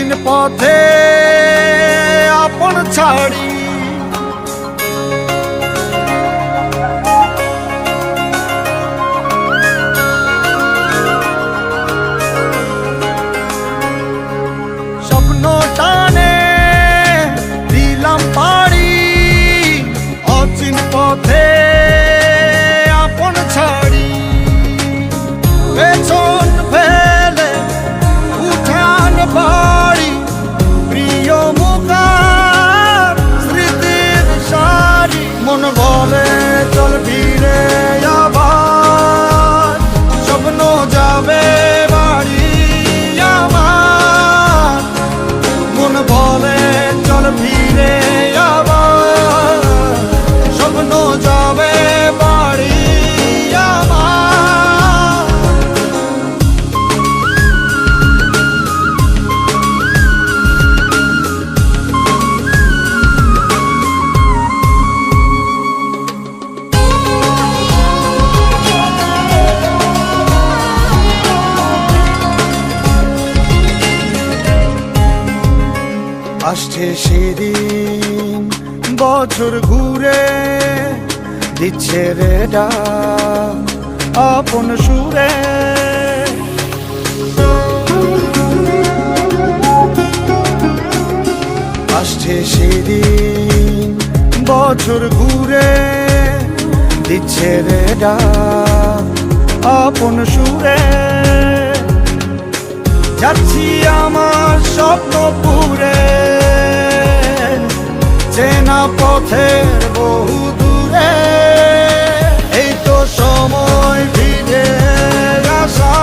অচিন পথে আপন ছাড়ি স্বপ্ন টানে দিলাম পাড়ি অচিন পথে আপন ছাড়ি পেছন ফেলে উঠান বাড়ি প্রিয় মুখার স্মৃতির সারি মন বলে চল ফিরে আবার স্বপ্ন যাবে বাড়ি আমার মন বলে চল ফিরে আবার স্বপ্ন যাবে বাড়ি আমার আসছে সেদিন বছর ঘুরে দিচ্ছে রে ডাক আপন সুরে আসছে সেদিন বছর ঘুরে দিচ্ছে রে ডাক আপন সুরে যাচ্ছি আমার স্বপ্ন পুরে চেনা পথের বহু দূরে এই তো সময় ফিরে আসা